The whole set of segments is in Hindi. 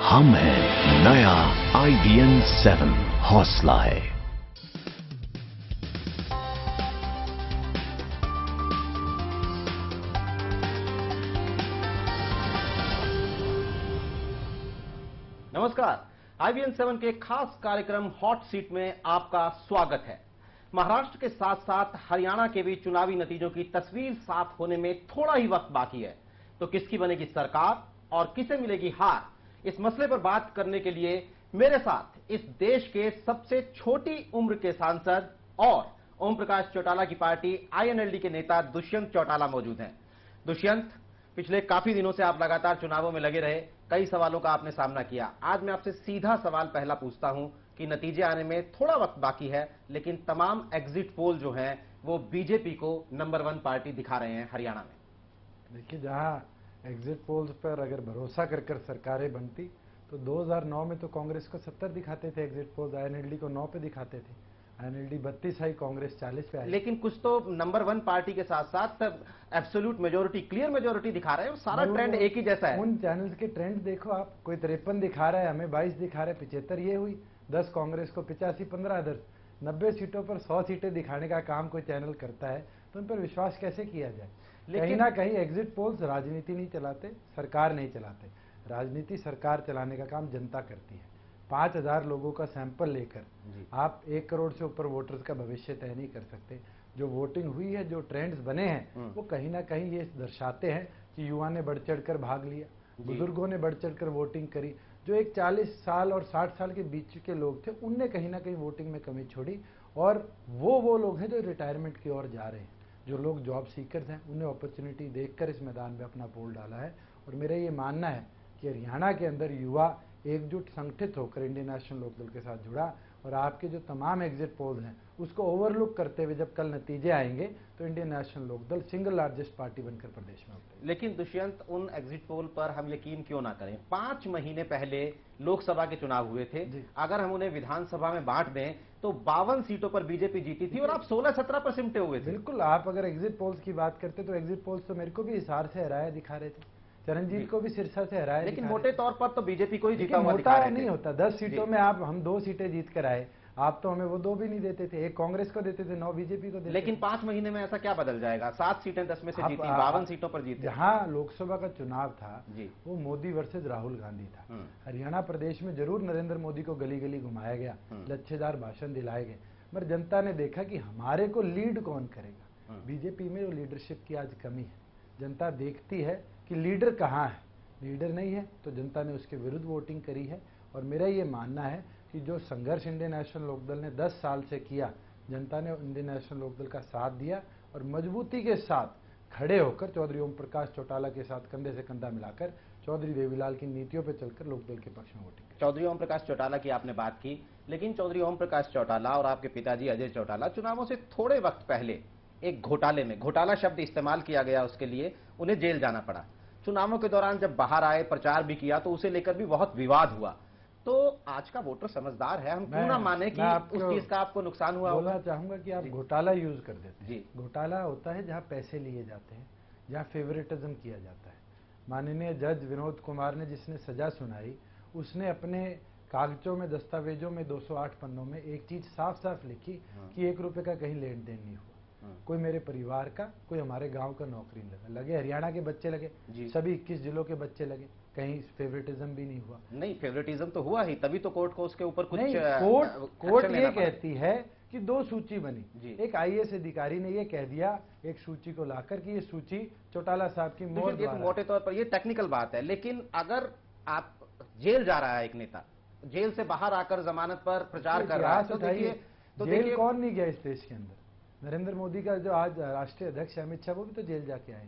हम हैं नया IBM 7 हौसला है। नमस्कार, IBM 7 के खास कार्यक्रम हॉट सीट में आपका स्वागत है। महाराष्ट्र के साथ साथ हरियाणा के भी चुनावी नतीजों की तस्वीर साफ होने में थोड़ा ही वक्त बाकी है, तो किसकी बनेगी सरकार और किसे मिलेगी हार, इस मसले पर बात करने के लिए मेरे साथ इस देश के सबसे छोटी उम्र के सांसद और ओम प्रकाश चौटाला की पार्टी INLD के नेता दुष्यंत चौटाला मौजूद हैं। दुष्यंत, पिछले काफी दिनों से आप लगातार चुनावों में लगे रहे, कई सवालों का आपने सामना किया। आज मैं आपसे सीधा सवाल पहला पूछता हूं कि नतीजे आने में थोड़ा वक्त बाकी है, लेकिन तमाम एग्जिट पोल जो हैं वो बीजेपी को नंबर 1 पार्टी दिखा रहे हैं हरियाणा में। देखिए, जहां एग्जिट पोल्स पर अगर भरोसा कर सरकारें बनती तो 2009 में तो कांग्रेस को 70 दिखाते थे एग्जिट पोल्स, INLD को 9 पे दिखाते थे। INLD 32 आई, कांग्रेस 40 पे आई। लेकिन कुछ तो नंबर 1 पार्टी के साथ साथ एब्सोल्यूट मेजोरिटी, क्लियर मेजोरिटी दिखा रहे हैं। सारा ट्रेंड एक ही जैसा है। उन चैनल्स के ट्रेंड देखो आप, कोई 53 दिखा रहा है, हमें 22 दिखा रहा है, 75 ये हुई, 10 कांग्रेस को, 85 15 अदर्स। 90 सीटों पर 100 सीटें दिखाने का काम कोई चैनल करता है तो उन पर विश्वास कैसे किया जाए? कहीं ना कहीं एग्जिट पोल्स राजनीति नहीं चलाते, सरकार नहीं चलाते। राजनीति सरकार चलाने का काम जनता करती है। 5000 लोगों का सैंपल लेकर आप 1 करोड़ से ऊपर वोटर्स का भविष्य तय नहीं कर सकते। जो वोटिंग हुई है, जो ट्रेंड्स बने हैं, वो कहीं ना कहीं ये दर्शाते हैं कि युवा ने बढ़ चढ़ कर भाग लिया, बुजुर्गों ने बढ़ चढ़ कर वोटिंग करी। जो एक 40 साल और 60 साल के बीच के लोग थे, उनने कहीं ना कहीं वोटिंग में कमी छोड़ी, और वो लोग हैं जो रिटायरमेंट की ओर जा रहे हैं। जो लोग जॉब सीकर्स हैं, उन्हें अपॉर्चुनिटी देखकर इस मैदान में अपना वोट डाला है। और मेरा ये मानना है कि हरियाणा के अंदर युवा एकजुट, संगठित होकर इंडियन नेशनल लोकदल के साथ जुड़ा, और आपके जो तमाम एग्जिट पोल्स हैं उसको ओवरलुक करते हुए जब कल नतीजे आएंगे तो Indian National Lokdal single largest party बनकर प्रदेश में उतरेगी। लेकिन दुष्यंत, उन एग्जिट पोल पर हम यकीन क्यों ना करें? 5 महीने पहले लोकसभा के चुनाव हुए थे। अगर हम उन्हें विधानसभा में बांट दें तो 52 सीटों पर बीजेपी जीती थी और आप 16-17 पर सिमटे हुए थे। बिल्कुल, आप अगर एग्जिट पोल्स की बात करते तो एग्जिट पोल्स तो मेरे को भी हिसार से हराया दिखा रहे थे, चरणजीत को भी सिरसा से हराया, लेकिन मोटे तौर पर तो बीजेपी को ही जीता हुआ दिखा रहे थे। नहीं होता 10 सीटों में हम 2 सीटें जीत कर आए, आप तो हमें वो 2 भी नहीं देते थे। 1 कांग्रेस को देते थे, 9 बीजेपी को देते। लेकिन 5 महीने में ऐसा क्या बदल जाएगा? 7 सीटें 10 में से जीती, 52 सीटों पर जीते। जहां लोकसभा का चुनाव था वो मोदी वर्सेज राहुल गांधी था। हरियाणा प्रदेश में जरूर नरेंद्र मोदी को गली गली घुमाया गया, लच्छेदार भाषण दिलाए गए, मगर जनता ने देखा कि हमारे को लीड कौन करेगा। बीजेपी में जो लीडरशिप की आज कमी है, जनता देखती है कि लीडर कहाँ है। लीडर नहीं है तो जनता ने उसके विरुद्ध वोटिंग करी है। और मेरा ये मानना है कि जो संघर्ष इंडियन नेशनल लोकदल ने 10 साल से किया, जनता ने इंडियन नेशनल लोकदल का साथ दिया और मजबूती के साथ खड़े होकर चौधरी ओम प्रकाश चौटाला के साथ कंधे से कंधा मिलाकर चौधरी देवीलाल की नीतियों पर चलकर लोकदल के पक्ष में वोटिंग। चौधरी ओम प्रकाश चौटाला की आपने बात की, लेकिन चौधरी ओम प्रकाश चौटाला और आपके पिताजी अजय चौटाला चुनावों से थोड़े वक्त पहले एक घोटाले में, घोटाला शब्द इस्तेमाल किया गया, उसके लिए उन्हें जेल जाना पड़ा। चुनावों के दौरान जब बाहर आए, प्रचार भी किया, तो उसे लेकर भी बहुत विवाद हुआ। तो आज का वोटर समझदार है, हम क्यों ना माने कि उस चीज का आपको नुकसान हुआ होगा। बोलना चाहूंगा कि आप घोटाला यूज कर देते हैं। घोटाला होता है जहां पैसे लिए जाते हैं, जहां फेवरेटिज्म किया जाता है। माननीय जज विनोद कुमार ने जिसने सजा सुनाई, उसने अपने कागजों में, दस्तावेजों में 208 पन्नों में एक चीज साफ साफ लिखी कि 1 रुपए का कहीं लेन देन नहीं हुआ। कोई मेरे परिवार का, कोई हमारे गांव का नौकरी लगे, हरियाणा के बच्चे लगे, सभी 21 जिलों के बच्चे लगे, कहीं फेवरेटिज्म भी नहीं हुआ। नहीं, फेवरेटिज्म तो हुआ ही, तभी तो कोर्ट को उसके ऊपर कुछ नहीं, कोर्ट ये कहती है कि 2 सूची बनी। एक IAS अधिकारी ने ये कह दिया एक सूची को लाकर कि ये सूची चौटाला साहब की मोहर द्वारा। मोटे तौर पर ये टेक्निकल बात है, लेकिन अगर आप जेल जा रहा है एक नेता, जेल से बाहर आकर जमानत पर प्रचार कर रहा है, तो जेल कौन नहीं गया इस देश के अंदर? नरेंद्र मोदी का जो आज राष्ट्रीय अध्यक्ष अमित शाह, वो भी तो जेल जाके आए।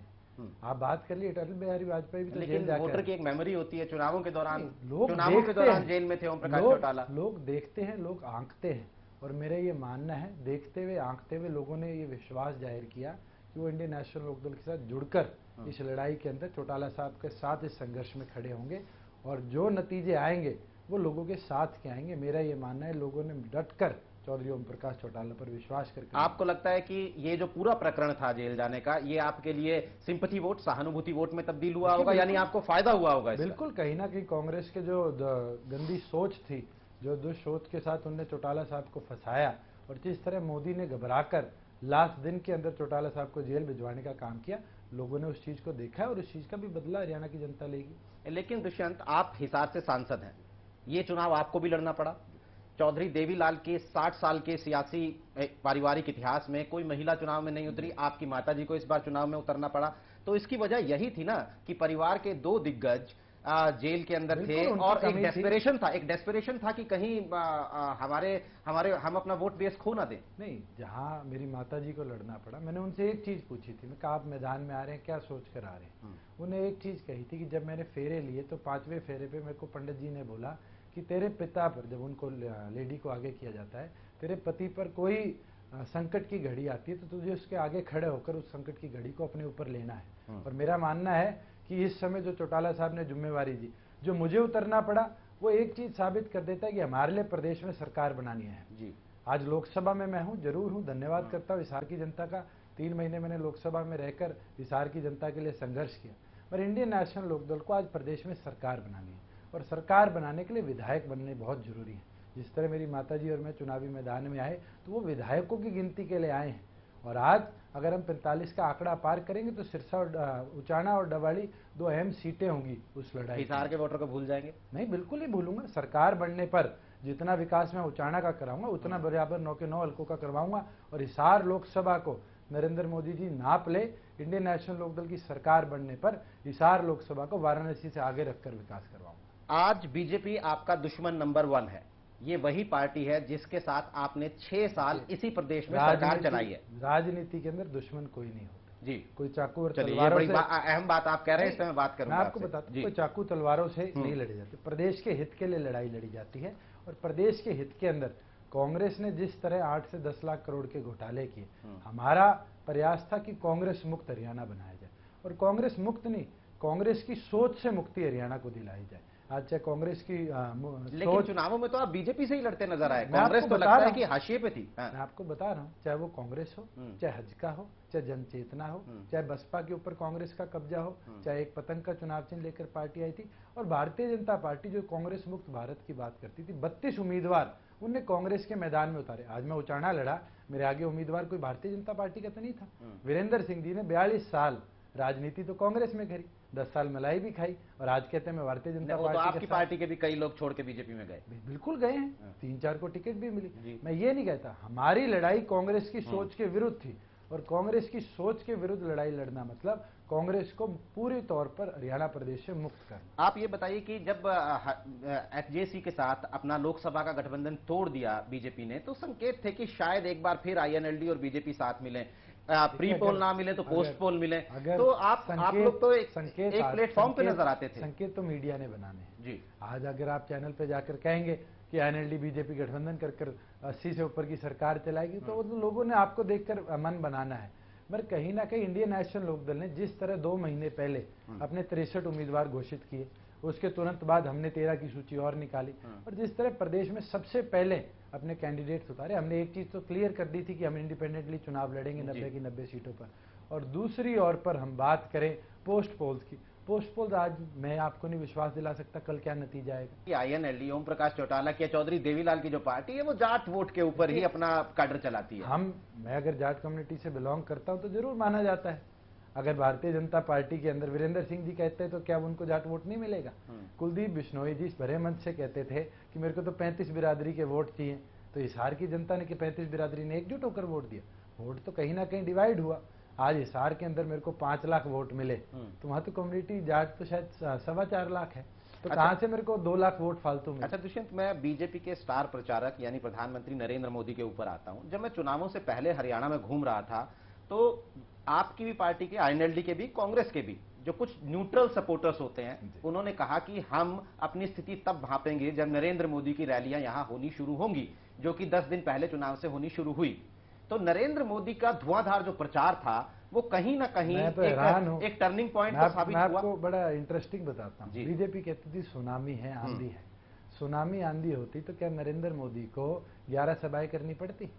आप बात कर लिए, अटल बिहारी वाजपेयी भी तो जेल जाके। वोटर की एक मेमोरी होती है, चुनावों के दौरान जेल में थे ओम प्रकाश चौटाला। लोग देखते हैं, लोग आंकते हैं, और मेरा ये मानना है देखते हुए आंकते हुए लोगों ने ये विश्वास जाहिर किया कि वो इंडियन नेशनल लोकदल के साथ जुड़कर इस लड़ाई के अंदर चौटाला साहब के साथ इस संघर्ष में खड़े होंगे, और जो नतीजे आएंगे वो लोगों के साथ के आएंगे। मेरा ये मानना है लोगों ने डटकर चौधरी ओम प्रकाश चौटाला पर विश्वास करके। आपको लगता है कि ये जो पूरा प्रकरण था जेल जाने का, ये आपके लिए सिंपैथी वोट, सहानुभूति वोट में तब्दील हुआ होगा, यानी आपको फायदा हुआ होगा इसका? बिल्कुल, कहीं ना कहीं कांग्रेस के जो गंदी सोच थी, जो दुष्सोच के साथ उनने चौटाला साहब को फंसाया, और जिस तरह मोदी ने घबराकर लास्ट दिन के अंदर चौटाला साहब को जेल भिजवाने का काम किया, लोगों ने उस चीज को देखा है और उस चीज का भी बदला हरियाणा की जनता लेगी। लेकिन दुष्यंत, आप हिसार से सांसद हैं, ये चुनाव आपको भी लड़ना पड़ा। चौधरी देवीलाल के 60 साल के सियासी पारिवारिक इतिहास में कोई महिला चुनाव में नहीं उतरी, आपकी माताजी को इस बार चुनाव में उतरना पड़ा। तो इसकी वजह यही थी ना कि परिवार के 2 दिग्गज जेल के अंदर थे, और एक डेस्परेशन था कि कहीं हम अपना वोट बेस खो ना दें। नहीं, जहां मेरी माताजी को लड़ना पड़ा, मैंने उनसे एक चीज पूछी थी, मैं कहा आप मैदान में आ रहे हैं, क्या सोच कर आ रहे हैं? उन्हें एक चीज कही थी कि जब मैंने फेरे लिए तो 5वें फेरे पे मेरे को पंडित जी ने बोला कि तेरे पिता पर, जब उनको लेडी को आगे किया जाता है, तेरे पति पर कोई संकट की घड़ी आती है तो तुझे उसके आगे खड़े होकर उस संकट की घड़ी को अपने ऊपर लेना है। और मेरा मानना है कि इस समय जो चौटाला साहब ने जिम्मेवारी दी, जो मुझे उतरना पड़ा, वो एक चीज साबित कर देता है कि हमारे लिए प्रदेश में सरकार बनानी है जी। आज लोकसभा में मैं हूं, जरूर हूं, धन्यवाद करता हूं हिसार की जनता का। 3 महीने मैंने लोकसभा में रहकर हिसार की जनता के लिए संघर्ष किया, पर इंडियन नेशनल लोकदल को आज प्रदेश में सरकार बनानी है, और सरकार बनाने के लिए विधायक बनने बहुत जरूरी है। जिस तरह मेरी माताजी और मैं चुनावी मैदान में आए तो वो विधायकों की गिनती के लिए आए हैं, और आज अगर हम 45 का आंकड़ा पार करेंगे तो सिरसा और उचाना और डवाड़ी 2 अहम सीटें होंगी उस लड़ाई। हिसार के वोटर को भूल जाएंगे? नहीं, बिल्कुल ही भूलूंगा। सरकार बनने पर जितना विकास मैं उचाना का कराऊंगा, उतना बराबर 9 के 9 हल्कों का करवाऊंगा, और हिसार लोकसभा को नरेंद्र मोदी जी नाप ले, इंडियन नेशनल लोकदल की सरकार बनने पर हिसार लोकसभा को वाराणसी से आगे रखकर विकास करवाऊंगा। आज बीजेपी आपका दुश्मन नंबर 1 है। ये वही पार्टी है जिसके साथ आपने 6 साल इसी प्रदेश में सरकार चलाई है। राजनीति के अंदर दुश्मन कोई नहीं होता जी। कोई चाकू और तलवारों से, अहम बात आप कह रहे हैं, इस पे मैं बात करूंगा। मैं आपको बताता हूं, कोई चाकू तलवारों से नहीं लड़ी जाती, प्रदेश के हित के लिए लड़ाई लड़ी जाती है। और प्रदेश के हित के अंदर कांग्रेस ने जिस तरह 8 से 10 लाख करोड़ के घोटाले किए, हमारा प्रयास था कि कांग्रेस मुक्त हरियाणा बनाया जाए, और कांग्रेस मुक्त नहीं, कांग्रेस की सोच से मुक्ति हरियाणा को दिलाई जाए। आज चाहे कांग्रेस की लेकिन चुनावों में तो आप बीजेपी से ही लड़ते नजर आए, कांग्रेस तो लगता है कि हाशिए पे थी। मैं आपको बता रहा हूँ, चाहे वो कांग्रेस हो, चाहे हजका हो, चाहे जनचेतना हो, चाहे बसपा के ऊपर कांग्रेस का कब्जा हो, चाहे एक पतंग का चुनाव चिन्ह लेकर पार्टी आई थी, और भारतीय जनता पार्टी जो कांग्रेस मुक्त भारत की बात करती थी, 32 उम्मीदवार उनने कांग्रेस के मैदान में उतारे। आज मैं उचाना लड़ा, मेरे आगे उम्मीदवार कोई भारतीय जनता पार्टी का तो नहीं था। वीरेंद्र सिंह जी ने 42 साल राजनीति तो कांग्रेस में करी, 10 साल मलाई भी खाई, और आज कहते हैं मैं भारतीय जनता पार्टी। तो आपकी पार्टी के भी कई लोग छोड़ के बीजेपी में गए। बिल्कुल गए हैं, 3-4 को टिकट भी मिली। मैं ये नहीं कहता, हमारी लड़ाई कांग्रेस की सोच के विरुद्ध थी, और कांग्रेस की सोच के विरुद्ध लड़ाई लड़ना मतलब कांग्रेस को पूरी तौर पर हरियाणा प्रदेश से मुक्त करना। आप ये बताइए कि जब एचजेसी के साथ अपना लोकसभा का गठबंधन तोड़ दिया बीजेपी ने, तो संकेत थे कि शायद एक बार फिर आईएनएलडी और बीजेपी साथ मिले, प्री पोल ना मिले तो पोस्ट पोल मिले। तो आप लोग तो एक प्लेटफॉर्म पे नजर आते थे। संकेत तो मीडिया ने बनाने हैं जी। आज अगर आप चैनल पे जाकर कहेंगे कि आईएनएलडी बीजेपी गठबंधन कर 80 से ऊपर की सरकार चलाएगी, तो वो लोगों ने आपको देखकर मन बनाना है। मगर कहीं ना कहीं इंडियन नेशनल लोकदल ने जिस तरह 2 महीने पहले अपने 63 उम्मीदवार घोषित किए, उसके तुरंत बाद हमने 13 की सूची और निकाली, और जिस तरह प्रदेश में सबसे पहले अपने कैंडिडेट्स उतारे, हमने एक चीज तो क्लियर कर दी थी कि हम इंडिपेंडेंटली चुनाव लड़ेंगे 90 की 90 सीटों पर। और दूसरी ओर पर हम बात करें पोस्ट पोल्स की, पोस्ट पोल्स आज मैं आपको नहीं विश्वास दिला सकता कल क्या नतीजा आएगा। आईएनएलडी, ओम प्रकाश चौटाला की, चौधरी देवीलाल की जो पार्टी है, वो जाट वोट के ऊपर ही अपना काडर चलाती है। मैं अगर जाट कम्युनिटी से बिलोंग करता हूं तो जरूर माना जाता है। अगर भारतीय जनता पार्टी के अंदर वीरेंद्र सिंह जी कहते हैं तो क्या उनको जाट वोट नहीं मिलेगा? कुलदीप बिश्नोई जी भरे मंच से कहते थे कि मेरे को तो 35 बिरादरी के वोट चाहिए, तो हिसार की जनता ने कि 35 बिरादरी ने एकजुट होकर वोट दिया। वोट तो कहीं ना कहीं डिवाइड हुआ। आज हिसार के अंदर मेरे को 5 लाख वोट मिले, तो वहां तो कम्युनिटी जाट तो शायद 4.25 लाख है, तो कहां से मेरे को 2 लाख वोट फालतू मिले? अच्छा दुष्यंत, मैं बीजेपी के स्टार प्रचारक यानी प्रधानमंत्री नरेंद्र मोदी के ऊपर आता हूं। जब मैं चुनावों से पहले हरियाणा में घूम रहा था, तो आपकी भी पार्टी के, आईएनएलडी के भी, कांग्रेस के भी जो कुछ न्यूट्रल सपोर्टर्स होते हैं, उन्होंने कहा कि हम अपनी स्थिति तब भांपेंगे जब नरेंद्र मोदी की रैलियां यहां होनी शुरू होंगी, जो कि 10 दिन पहले चुनाव से होनी शुरू हुई। तो नरेंद्र मोदी का धुआंधार जो प्रचार था, वो कहीं ना कहीं एक टर्निंग पॉइंट साबित हुआ। मैं आपको बड़ा इंटरेस्टिंग बताता हूं। बीजेपी कहती थी सुनामी है, आंधी है। सुनामी आंधी होती तो क्या नरेंद्र मोदी को 11 सभाएं करनी पड़ती?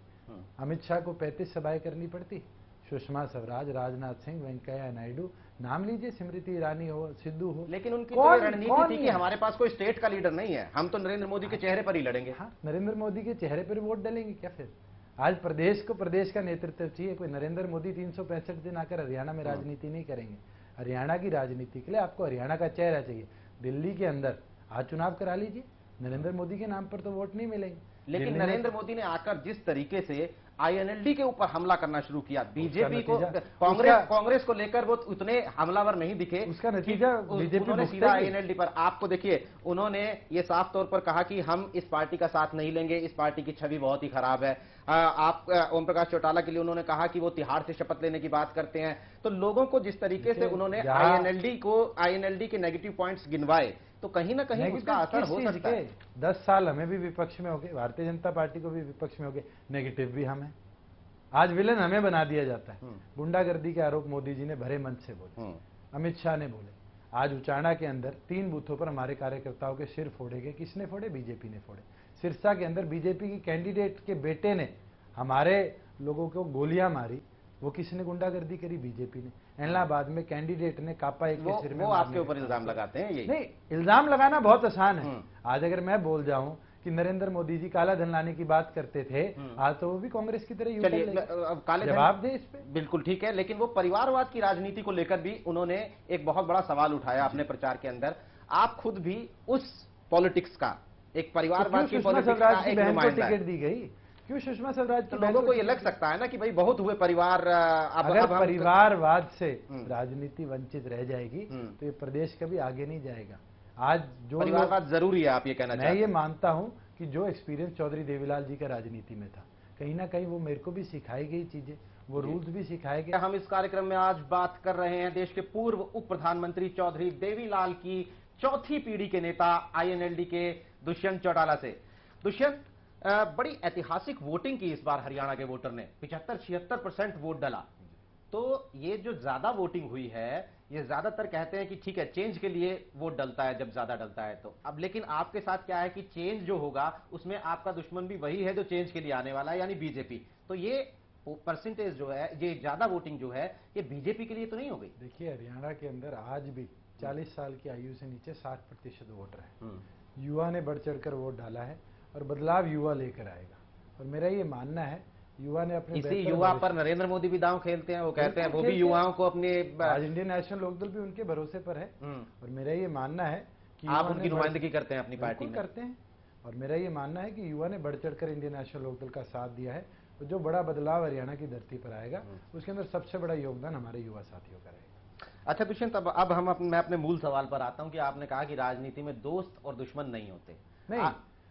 अमित शाह को 35 सभाएं करनी पड़ती? सुषमा स्वराज, राजनाथ सिंह, वेंकैया नायडू, नाम लीजिए, स्मृति ईरानी हो, सिद्धू हो, लेकिन उनकी तो रणनीति थी कि हमारे पास कोई स्टेट का लीडर नहीं है, हम तो नरेंद्र मोदी के चेहरे पर ही लड़ेंगे। हाँ, नरेंद्र मोदी के चेहरे पर वोट डालेंगे क्या फिर? आज प्रदेश को प्रदेश का नेतृत्व चाहिए। कोई नरेंद्र मोदी 365 दिन आकर हरियाणा में राजनीति नहीं करेंगे। हरियाणा की राजनीति के लिए आपको हरियाणा का चेहरा चाहिए। दिल्ली के अंदर आज चुनाव करा लीजिए, नरेंद्र मोदी के नाम पर तो वोट नहीं मिलेंगे। लेकिन नरेंद्र मोदी ने आकर जिस तरीके से आईएनएलडी के ऊपर हमला करना शुरू किया, बीजेपी को, कांग्रेस को लेकर वो उतने हमलावर नहीं दिखे। उसका नतीजा बीजेपी उन्होंने सीधा आईएनएलडी पर, आपको देखिए, उन्होंने ये साफ तौर पर कहा कि हम इस पार्टी का साथ नहीं लेंगे, इस पार्टी की छवि बहुत ही खराब है। आप ओम प्रकाश चौटाला के लिए उन्होंने कहा कि वो तिहाड़ से शपथ लेने की बात करते हैं। तो लोगों को जिस तरीके से उन्होंने आईएनएलडी के नेगेटिव पॉइंट्स गिनवाए, तो कहीं ना कहीं उसका असर हो सकता है। 10 साल हमें भी विपक्ष में हो गए, भारतीय जनता पार्टी को भी विपक्ष में हो गए, नेगेटिव भी हम हैं। आज विलन हमें बना दिया जाता है। गुंडागर्दी के आरोप मोदी जी ने भरे मंच से बोले, अमित शाह ने बोले। आज उचाना के अंदर 3 बूथों पर हमारे कार्यकर्ताओं के सिर फोड़े गए। किसने फोड़े? बीजेपी ने फोड़े। सिरसा के अंदर बीजेपी की कैंडिडेट के बेटे ने हमारे लोगों को गोलियां मारी। वो किसने गुंडागर्दी करी? बीजेपी ने। इलाहाबाद में कैंडिडेट ने कापा एक के सिर में। वो आपके ऊपर इल्जाम लगाते हैं। ये नहीं, इल्जाम लगाना बहुत आसान है। आज अगर मैं बोल जाऊं कि नरेंद्र मोदी जी काला धन लाने की बात करते थे, आज तो वो भी कांग्रेस की तरह काले जवाब दे इस पे। बिल्कुल ठीक है, लेकिन वो परिवारवाद की राजनीति को लेकर भी उन्होंने एक बहुत बड़ा सवाल उठाया अपने प्रचार के अंदर। आप खुद भी उस पॉलिटिक्स का, एक परिवारवाद की पॉलिटिक्स का एक नुमाइंदा। टिकट दी गई क्यों सुषमा स्वराज? तो लोगों को ये लग सकता है ना कि भाई बहुत हुए परिवार। अगर परिवारवाद से राजनीति वंचित रह जाएगी तो ये प्रदेश कभी आगे नहीं जाएगा। आज जो परिवारवाद जरूरी है, आप ये कहना चाहते हैं? मैं ये मानता हूं कि जो एक्सपीरियंस चौधरी देवीलाल जी का राजनीति में था, कहीं ना कहीं वो मेरे को भी सिखाई गई चीजें, वो रूल्स भी सिखाए गए। हम इस कार्यक्रम में आज बात कर रहे हैं देश के पूर्व उप प्रधानमंत्री चौधरी देवीलाल की चौथी पीढ़ी के नेता आईएनएलडी के दुष्यंत चौटाला से। दुष्यंत, बड़ी ऐतिहासिक वोटिंग की इस बार हरियाणा के वोटर ने, 75-76% वोट डाला। तो ये जो ज्यादा वोटिंग हुई है, ये ज्यादातर कहते हैं कि ठीक है, चेंज के लिए वोट डलता है जब ज्यादा डलता है तो। अब लेकिन आपके साथ क्या है कि चेंज जो होगा उसमें आपका दुश्मन भी वही है जो चेंज के लिए आने वाला है, यानी बीजेपी। तो ये परसेंटेज जो है, ये ज्यादा वोटिंग जो है, ये बीजेपी के लिए तो नहीं हो गई? देखिए, हरियाणा के अंदर आज भी 40 साल की आयु से नीचे 60% वोटर है। युवा ने बढ़ चढ़कर वोट डाला है और बदलाव युवा लेकर आएगा। और मेरा ये मानना है, युवा ने अपने इसी युवा पर नरेंद्र मोदी भी दांव खेलते हैं। वो कहते हैं वो भी युवाओं को अपने, आज इंडियन नेशनल लोकदल भी उनके भरोसे पर है। और मेरा ये मानना है कि आप उनकी नुमाइंदगी करते हैं अपनी पार्टी में? करते हैं। और मेरा ये मानना है कि युवा ने बढ़ चढ़कर इंडियन नेशनल लोकदल का साथ दिया है। तो जो बड़ा बदलाव हरियाणा की धरती पर आएगा, उसके अंदर सबसे बड़ा योगदान हमारे युवा साथियों का रहेगा। अच्छा दुष्यंत, अब मैं अपने मूल सवाल पर आता हूं कि आपने कहा कि राजनीति में दोस्त और दुश्मन नहीं होते। नहीं,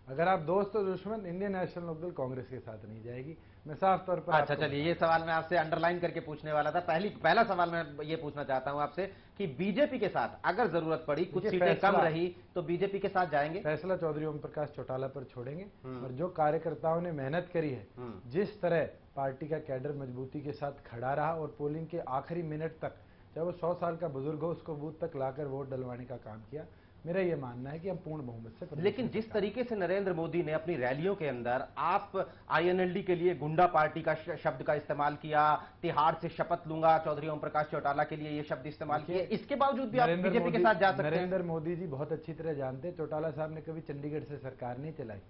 अगर आप दोस्त और दुश्मन, इंडियन नेशनल लोकदल कांग्रेस के साथ नहीं जाएगी। मैं साफ तौर पर अच्छा चलिए, ये सवाल मैं आपसे अंडरलाइन करके पूछने वाला था। पहला सवाल मैं ये पूछना चाहता हूं आपसे कि बीजेपी के साथ अगर जरूरत पड़ी, कुछ सीटें कम रही, तो बीजेपी के साथ जाएंगे? फैसला चौधरी ओम प्रकाश चौटाला पर छोड़ेंगे। और जो कार्यकर्ताओं ने मेहनत करी है, जिस तरह पार्टी का कैडर मजबूती के साथ खड़ा रहा और पोलिंग के आखिरी मिनट तक, चाहे वो 100 साल का बुजुर्ग हो, उसको बूथ तक लाकर वोट डलवाने का काम किया। मेरा ये मानना है कि हम पूर्ण बहुमत से। लेकिन जिस तरीके से नरेंद्र मोदी ने अपनी रैलियों के अंदर आप आईएनएलडी के लिए गुंडा पार्टी का शब्द का इस्तेमाल किया, तिहाड़ से शपथ लूंगा चौधरी ओम प्रकाश चौटाला के लिए ये शब्द इस्तेमाल किए, इसके बावजूद भी आप बीजेपी के साथ जा सकते हैं? नरेंद्र मोदी जी बहुत अच्छी तरह जानते हैं, चौटाला साहब ने कभी चंडीगढ़ से सरकार नहीं चलाई।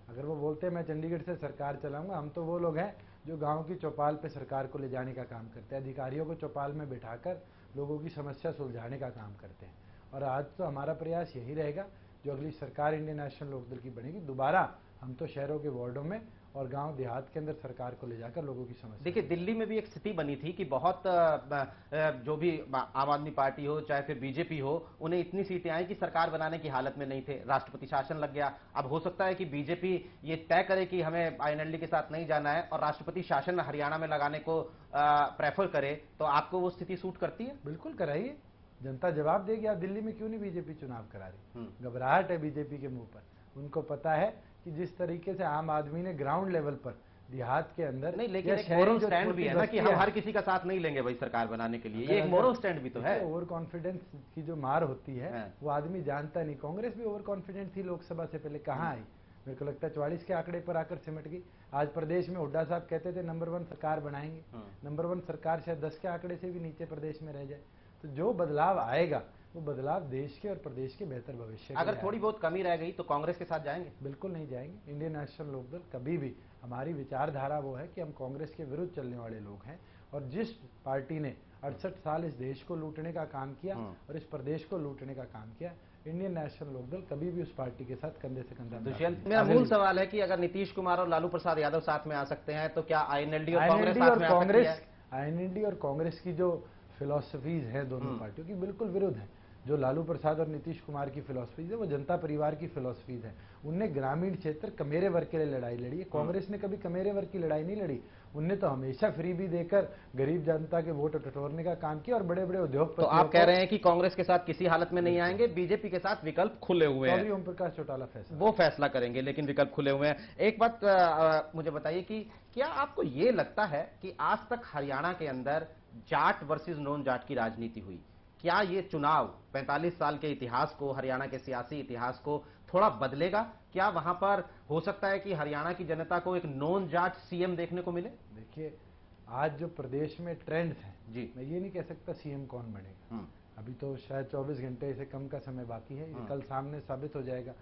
अगर वो बोलते मैं चंडीगढ़ से सरकार चलाऊंगा, हम तो वो लोग हैं जो गाँव की चौपाल पे सरकार को ले जाने का काम करते हैं, अधिकारियों को चौपाल में बिठाकर लोगों की समस्या सुलझाने का काम करते हैं। और आज तो हमारा प्रयास यही रहेगा, जो अगली सरकार इंडियन नेशनल लोकदल की बनेगी, दोबारा हम तो शहरों के वार्डों में और गांव देहात के अंदर सरकार को ले जाकर लोगों की समस्या। देखिए, दिल्ली में भी एक स्थिति बनी थी कि बहुत जो भी आम आदमी पार्टी हो चाहे फिर बीजेपी हो, उन्हें इतनी सीटें आई कि सरकार बनाने की हालत में नहीं थे, राष्ट्रपति शासन लग गया। अब हो सकता है कि बीजेपी ये तय करे कि हमें आईएनएलडी के साथ नहीं जाना है और राष्ट्रपति शासन हरियाणा में लगाने को प्रेफर करे, तो आपको वो स्थिति सूट करती है? बिल्कुल कराइए, जनता जवाब देगी। आप दिल्ली में क्यों नहीं बीजेपी चुनाव करा रही? घबराहट है बीजेपी के मुंह पर। उनको पता है कि जिस तरीके से आम आदमी ने ग्राउंड लेवल पर देहात के अंदर नहीं, लेकिन या एक शहरी मोरल जो स्टैंड भी छोटी है ना कि बस्ती हम है, हर किसी का साथ नहीं लेंगे भाई सरकार बनाने के लिए, ये एक अगर- मोरल स्टैंड भी तो है। ओवर कॉन्फिडेंस की जो मार होती है हाँ। वो आदमी जानता नहीं। कांग्रेस भी ओवर कॉन्फिडेंट थी लोकसभा से पहले, कहाँ आई? मेरे को लगता है 44 के आंकड़े पर आकर सिमट गई। आज प्रदेश में हुड्डा साहब कहते थे नंबर 1 सरकार बनाएंगे, नंबर 1 सरकार शायद 10 के आंकड़े से भी नीचे प्रदेश में रह जाए। तो जो बदलाव आएगा वो बदलाव देश के और प्रदेश के बेहतर भविष्य के अगर लिए थोड़ी आएगा। बहुत कमी रह गई तो कांग्रेस के साथ जाएंगे? बिल्कुल नहीं जाएंगे। इंडियन नेशनल लोकदल कभी भी, हमारी विचारधारा वो है कि हम कांग्रेस के विरुद्ध चलने वाले लोग हैं, और जिस पार्टी ने 68 साल इस देश को लूटने का काम किया और इस प्रदेश को लूटने का काम किया, इंडियन नेशनल लोकदल कभी भी उस पार्टी के साथ कंधे से कंधा मिला दुष्यंत, नहीं। मेरा आगे मूल भी। सवाल है कि अगर नीतीश कुमार और लालू प्रसाद यादव साथ में आ सकते हैं तो क्या आईएनएलडी और कांग्रेस आईएनएलडी साथ और में आ सकती कांग्रेस, है? आईएनएलडी और कांग्रेस की जो फिलॉसफीज हैं दोनों पार्टियों की बिल्कुल विरुद्ध है। जो लालू प्रसाद और नीतीश कुमार की फिलॉसफीज है वो जनता परिवार की फिलॉसफीज है। उनने ग्रामीण क्षेत्र कमेरे वर्ग के लिए लड़ाई लड़ी है, कांग्रेस ने कभी कमेरे वर्ग की लड़ाई नहीं लड़ी। उनने तो हमेशा फ्री भी देकर गरीब जनता के वोट टटोरने का काम किया और बड़े बड़े तो उद्योगपतियों आप कह रहे हैं कि कांग्रेस के साथ किसी हालत में नहीं आएंगे, बीजेपी के साथ विकल्प खुले हुए चौधरी हैं, ओम प्रकाश चौटाला फैसला वो फैसला करेंगे, लेकिन विकल्प खुले हुए हैं। एक बात मुझे बताइए कि क्या आपको ये लगता है कि आज तक हरियाणा के अंदर जाट वर्सेस नॉन जाट की राजनीति हुई, क्या ये चुनाव 45 साल के इतिहास को, हरियाणा के सियासी इतिहास को थोड़ा बदलेगा? क्या वहां पर हो सकता है कि हरियाणा की जनता को एक नॉन जाट सीएम देखने को मिले? देखिए, आज जो प्रदेश में ट्रेंड्स हैं जी। मैं ये नहीं कह सकता सीएम कौन बनेगा, अभी तो शायद 24 घंटे से कम का समय बाकी है, ये कल सामने साबित हो जाएगा।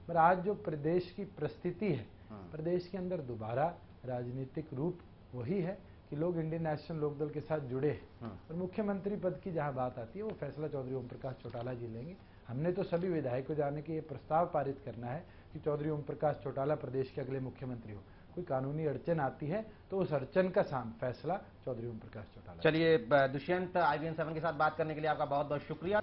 पर आज जो प्रदेश की परिस्थिति है, प्रदेश के अंदर दोबारा राजनीतिक रूप वही है कि लोग इंडियन नेशनल लोकदल के साथ जुड़े हैं, और मुख्यमंत्री पद की जहां बात आती है वो फैसला चौधरी ओम प्रकाश चौटाला जी लेंगे। हमने तो सभी विधायकों जाने के ये प्रस्ताव पारित करना है कि चौधरी ओम प्रकाश चौटाला प्रदेश के अगले मुख्यमंत्री हो। कोई कानूनी अड़चन आती है तो उस अड़चन का फैसला चौधरी ओम प्रकाश चौटाला। चलिए दुष्यंत, IBN 7 के साथ बात करने के लिए आपका बहुत बहुत शुक्रिया।